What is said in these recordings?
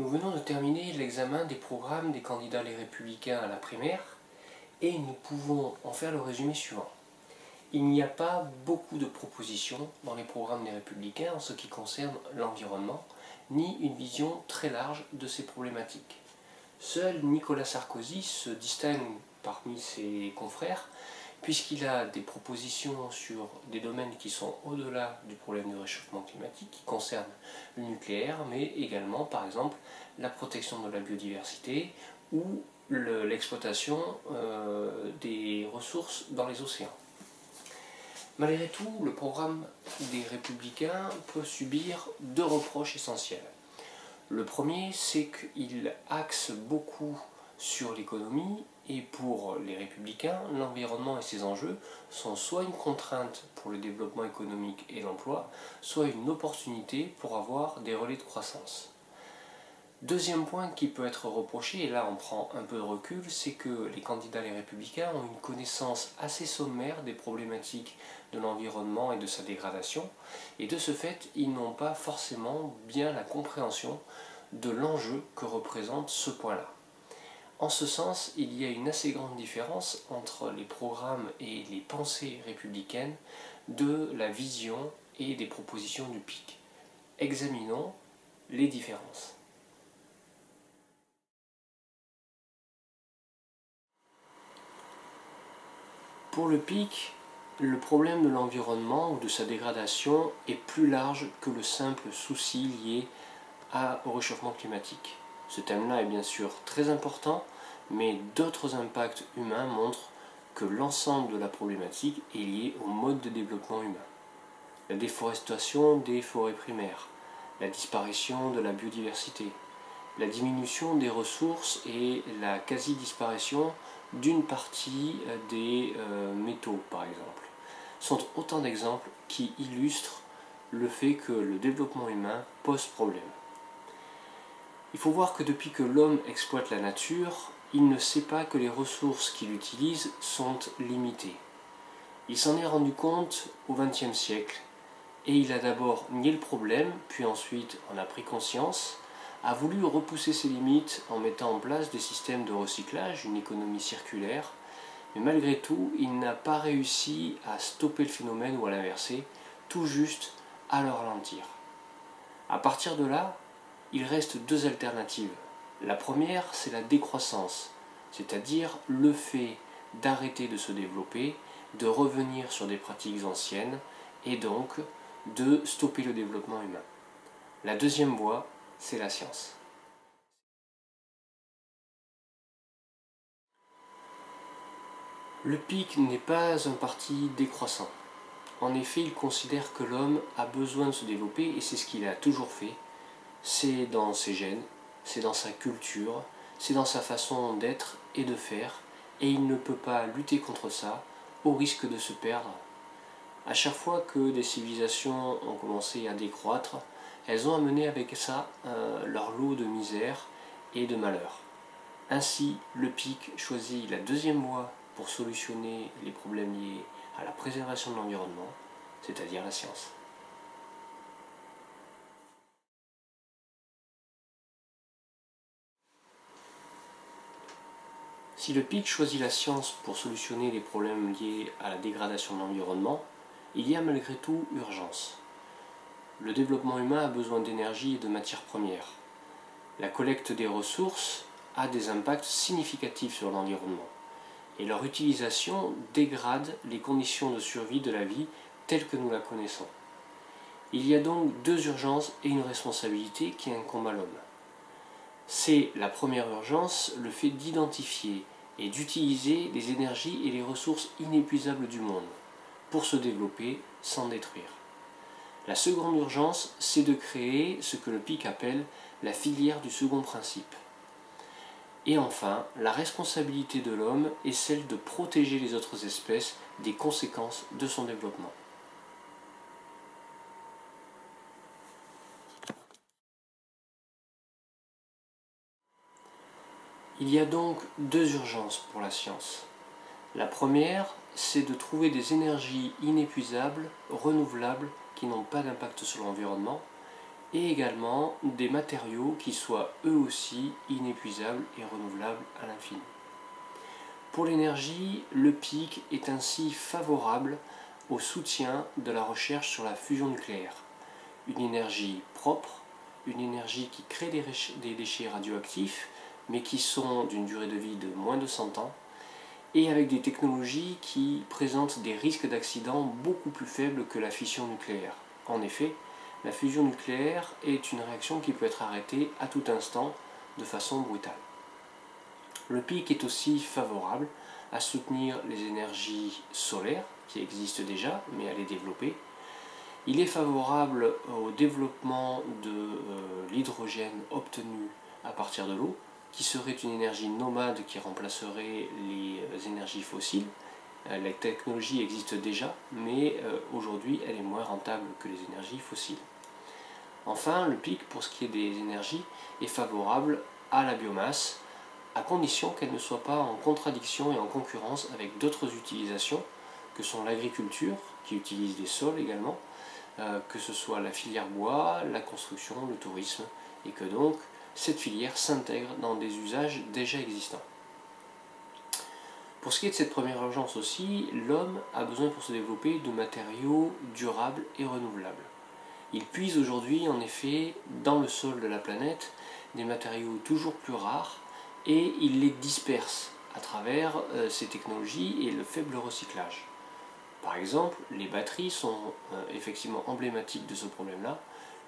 Nous venons de terminer l'examen des programmes des candidats Les Républicains à la primaire et nous pouvons en faire le résumé suivant. Il n'y a pas beaucoup de propositions dans les programmes des Républicains en ce qui concerne l'environnement, ni une vision très large de ces problématiques. Seul Nicolas Sarkozy se distingue parmi ses confrères puisqu'il a des propositions sur des domaines qui sont au-delà du problème du réchauffement climatique, qui concernent le nucléaire, mais également, par exemple, la protection de la biodiversité ou l'exploitation des ressources dans les océans. Malgré tout, le programme des Républicains peut subir deux reproches essentiels. Le premier, c'est qu'il axe beaucoup sur l'économie et pour les Républicains, l'environnement et ses enjeux sont soit une contrainte pour le développement économique et l'emploi, soit une opportunité pour avoir des relais de croissance. Deuxième point qui peut être reproché, et là on prend un peu de recul, c'est que les candidats Les Républicains ont une connaissance assez sommaire des problématiques de l'environnement et de sa dégradation, et de ce fait, ils n'ont pas forcément bien la compréhension de l'enjeu que représente ce point-là. En ce sens, il y a une assez grande différence entre les programmes et les pensées républicaines de la vision et des propositions du PIC. Examinons les différences. Pour le PIC, le problème de l'environnement ou de sa dégradation est plus large que le simple souci lié au réchauffement climatique. Ce thème-là est bien sûr très important, mais d'autres impacts humains montrent que l'ensemble de la problématique est lié au mode de développement humain. La déforestation des forêts primaires, la disparition de la biodiversité, la diminution des ressources et la quasi-disparition d'une partie des métaux, par exemple, sont autant d'exemples qui illustrent le fait que le développement humain pose problème. Il faut voir que depuis que l'homme exploite la nature, il ne sait pas que les ressources qu'il utilise sont limitées. Il s'en est rendu compte au XXe siècle et il a d'abord nié le problème, puis ensuite en a pris conscience, a voulu repousser ses limites en mettant en place des systèmes de recyclage, une économie circulaire, mais malgré tout, il n'a pas réussi à stopper le phénomène ou à l'inverser, tout juste à le ralentir. À partir de là, il reste deux alternatives. La première, c'est la décroissance, c'est-à-dire le fait d'arrêter de se développer, de revenir sur des pratiques anciennes et donc de stopper le développement humain. La deuxième voie, c'est la science. Le PIC n'est pas un parti décroissant. En effet, il considère que l'homme a besoin de se développer et c'est ce qu'il a toujours fait. C'est dans ses gènes, c'est dans sa culture, c'est dans sa façon d'être et de faire, et il ne peut pas lutter contre ça au risque de se perdre. À chaque fois que des civilisations ont commencé à décroître, elles ont amené avec ça leur lot de misère et de malheur. Ainsi, le PIC choisit la deuxième voie pour solutionner les problèmes liés à la préservation de l'environnement, c'est-à-dire la science. Si le PIC choisit la science pour solutionner les problèmes liés à la dégradation de l'environnement, il y a malgré tout urgence. Le développement humain a besoin d'énergie et de matières premières. La collecte des ressources a des impacts significatifs sur l'environnement, et leur utilisation dégrade les conditions de survie de la vie telle que nous la connaissons. Il y a donc deux urgences et une responsabilité qui incombent à l'homme. C'est la première urgence, le fait d'identifier et d'utiliser les énergies et les ressources inépuisables du monde pour se développer sans détruire. La seconde urgence, c'est de créer ce que le PIC appelle la filière du second principe. Et enfin, la responsabilité de l'homme est celle de protéger les autres espèces des conséquences de son développement. Il y a donc deux urgences pour la science. La première, c'est de trouver des énergies inépuisables, renouvelables, qui n'ont pas d'impact sur l'environnement. et également des matériaux qui soient eux aussi inépuisables et renouvelables à l'infini. Pour l'énergie, le PIC est ainsi favorable au soutien de la recherche sur la fusion nucléaire. Une énergie propre, une énergie qui crée des déchets radioactifs, mais qui sont d'une durée de vie de moins de 100 ans, et avec des technologies qui présentent des risques d'accident beaucoup plus faibles que la fission nucléaire. En effet, la fusion nucléaire est une réaction qui peut être arrêtée à tout instant de façon brutale. Le PIC est aussi favorable à soutenir les énergies solaires, qui existent déjà, mais à les développer. Il est favorable au développement de l'hydrogène obtenu à partir de l'eau, qui serait une énergie nomade qui remplacerait les énergies fossiles. La technologie existe déjà, mais aujourd'hui elle est moins rentable que les énergies fossiles. Enfin, le PIC, pour ce qui est des énergies, est favorable à la biomasse, à condition qu'elle ne soit pas en contradiction et en concurrence avec d'autres utilisations, que sont l'agriculture, qui utilise des sols également, que ce soit la filière bois, la construction, le tourisme, et que donc cette filière s'intègre dans des usages déjà existants. Pour ce qui est de cette première urgence aussi, l'homme a besoin pour se développer de matériaux durables et renouvelables. Il puise aujourd'hui en effet dans le sol de la planète des matériaux toujours plus rares et il les disperse à travers ces technologies et le faible recyclage. Par exemple, les batteries sont effectivement emblématiques de ce problème-là,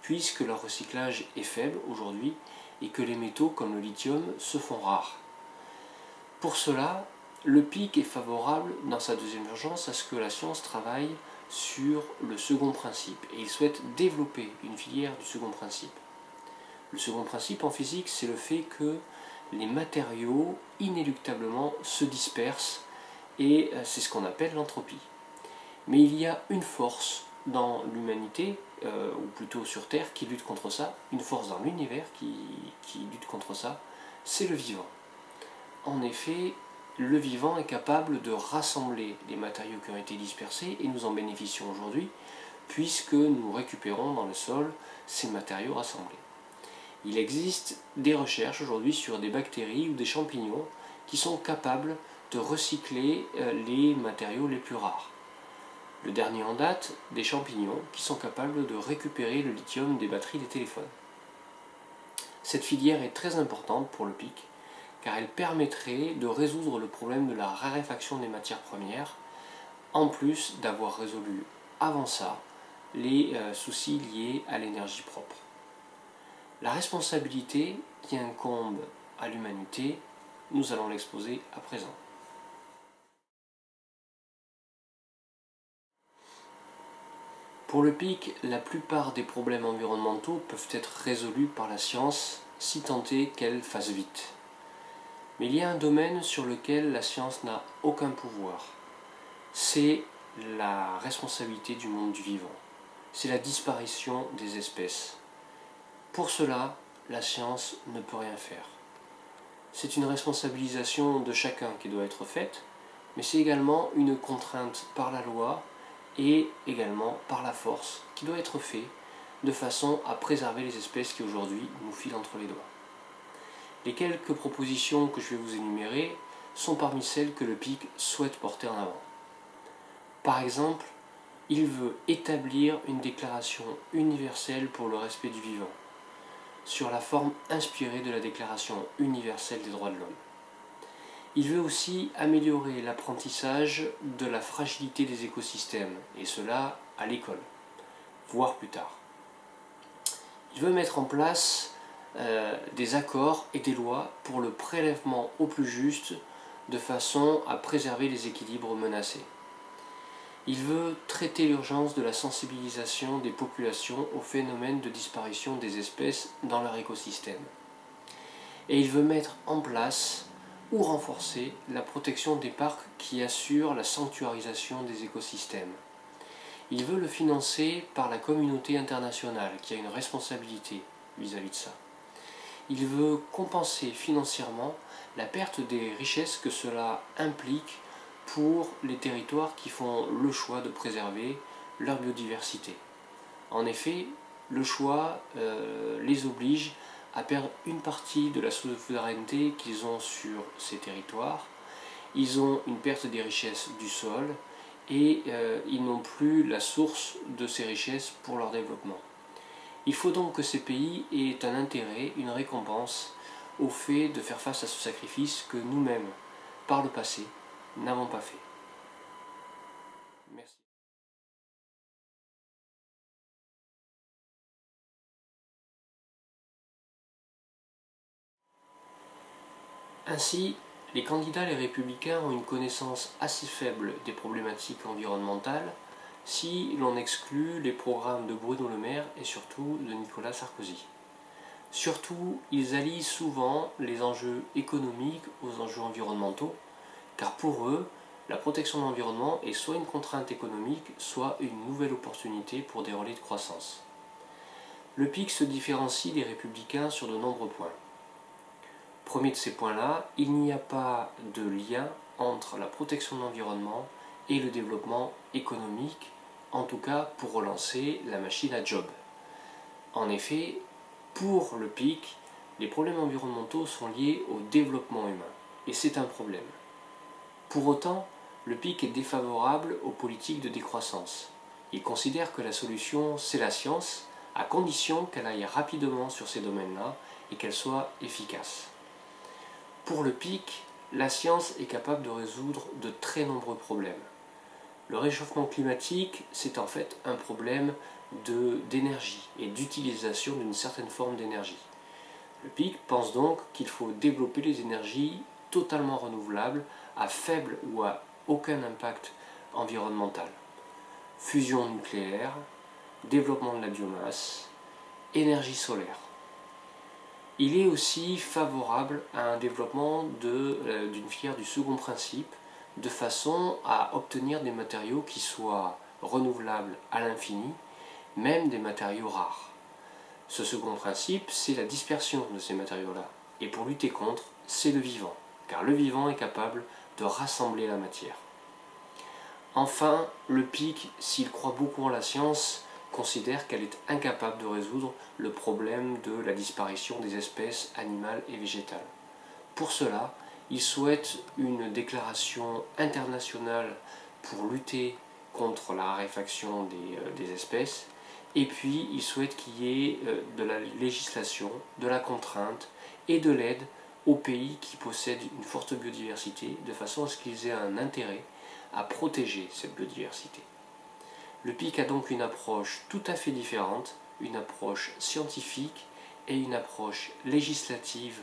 puisque leur recyclage est faible aujourd'hui et que les métaux comme le lithium se font rares. Pour cela, le PIC est favorable dans sa deuxième urgence à ce que la science travaille sur le second principe et il souhaite développer une filière du second principe. Le second principe en physique, c'est le fait que les matériaux inéluctablement se dispersent et c'est ce qu'on appelle l'entropie. Mais il y a une force dans l'humanité, ou plutôt sur Terre, qui lutte contre ça, une force dans l'univers qui lutte contre ça, c'est le vivant. En effet, le vivant est capable de rassembler les matériaux qui ont été dispersés et nous en bénéficions aujourd'hui, puisque nous récupérons dans le sol ces matériaux rassemblés. Il existe des recherches aujourd'hui sur des bactéries ou des champignons qui sont capables de recycler les matériaux les plus rares. Le dernier en date, des champignons qui sont capables de récupérer le lithium des batteries des téléphones. Cette filière est très importante pour le PIC car elle permettrait de résoudre le problème de la raréfaction des matières premières, en plus d'avoir résolu avant ça les soucis liés à l'énergie propre. La responsabilité qui incombe à l'humanité, nous allons l'exposer à présent. Pour le PIC, la plupart des problèmes environnementaux peuvent être résolus par la science, si tant est qu'elle fasse vite. Mais il y a un domaine sur lequel la science n'a aucun pouvoir. C'est la responsabilité du monde du vivant. C'est la disparition des espèces. Pour cela, la science ne peut rien faire. C'est une responsabilisation de chacun qui doit être faite, mais c'est également une contrainte par la loi et également par la force qui doit être fait de façon à préserver les espèces qui aujourd'hui nous filent entre les doigts. Les quelques propositions que je vais vous énumérer sont parmi celles que le PIC souhaite porter en avant. Par exemple, il veut établir une déclaration universelle pour le respect du vivant, sur la forme inspirée de la Déclaration universelle des droits de l'homme. Il veut aussi améliorer l'apprentissage de la fragilité des écosystèmes, et cela à l'école, voire plus tard. Il veut mettre en place des accords et des lois pour le prélèvement au plus juste, de façon à préserver les équilibres menacés. Il veut traiter l'urgence de la sensibilisation des populations au phénomène de disparition des espèces dans leur écosystème. Et il veut mettre en place ou renforcer la protection des parcs qui assurent la sanctuarisation des écosystèmes. Il veut le financer par la communauté internationale qui a une responsabilité vis-à-vis de ça. Il veut compenser financièrement la perte des richesses que cela implique pour les territoires qui font le choix de préserver leur biodiversité. En effet, le choix les oblige à perdre une partie de la souveraineté qu'ils ont sur ces territoires. Ils ont une perte des richesses du sol et ils n'ont plus la source de ces richesses pour leur développement. Il faut donc que ces pays aient un intérêt, une récompense au fait de faire face à ce sacrifice que nous-mêmes, par le passé, n'avons pas fait. Merci. Ainsi, les candidats les républicains ont une connaissance assez faible des problématiques environnementales si l'on exclut les programmes de Bruno Le Maire et surtout de Nicolas Sarkozy. Surtout, ils allient souvent les enjeux économiques aux enjeux environnementaux, car pour eux, la protection de l'environnement est soit une contrainte économique, soit une nouvelle opportunité pour des relais de croissance. Le PIC se différencie des républicains sur de nombreux points. Premier de ces points-là, il n'y a pas de lien entre la protection de l'environnement et le développement économique, en tout cas pour relancer la machine à job. En effet, pour le PIC, les problèmes environnementaux sont liés au développement humain, et c'est un problème. Pour autant, le PIC est défavorable aux politiques de décroissance. Il considère que la solution, c'est la science, à condition qu'elle aille rapidement sur ces domaines-là et qu'elle soit efficace. Pour le PIC, la science est capable de résoudre de très nombreux problèmes. Le réchauffement climatique, c'est en fait un problème d'énergie et d'utilisation d'une certaine forme d'énergie. Le PIC pense donc qu'il faut développer les énergies totalement renouvelables à faible ou à aucun impact environnemental. Fusion nucléaire, développement de la biomasse, énergie solaire. Il est aussi favorable à un développement d'une filière du second principe, de façon à obtenir des matériaux qui soient renouvelables à l'infini, même des matériaux rares. Ce second principe, c'est la dispersion de ces matériaux-là. Et pour lutter contre, c'est le vivant, car le vivant est capable de rassembler la matière. Enfin, le PIC, s'il croit beaucoup en la science, considère qu'elle est incapable de résoudre le problème de la disparition des espèces animales et végétales. Pour cela, il souhaite une déclaration internationale pour lutter contre la raréfaction des espèces, et puis il souhaite qu'il y ait de la législation, de la contrainte et de l'aide aux pays qui possèdent une forte biodiversité, de façon à ce qu'ils aient un intérêt à protéger cette biodiversité. Le PIC a donc une approche tout à fait différente, une approche scientifique et une approche législative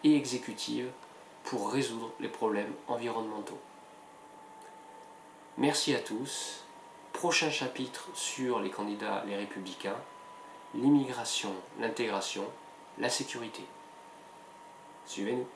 et exécutive pour résoudre les problèmes environnementaux. Merci à tous. Prochain chapitre sur les candidats les républicains, l'immigration, l'intégration, la sécurité. Suivez-nous.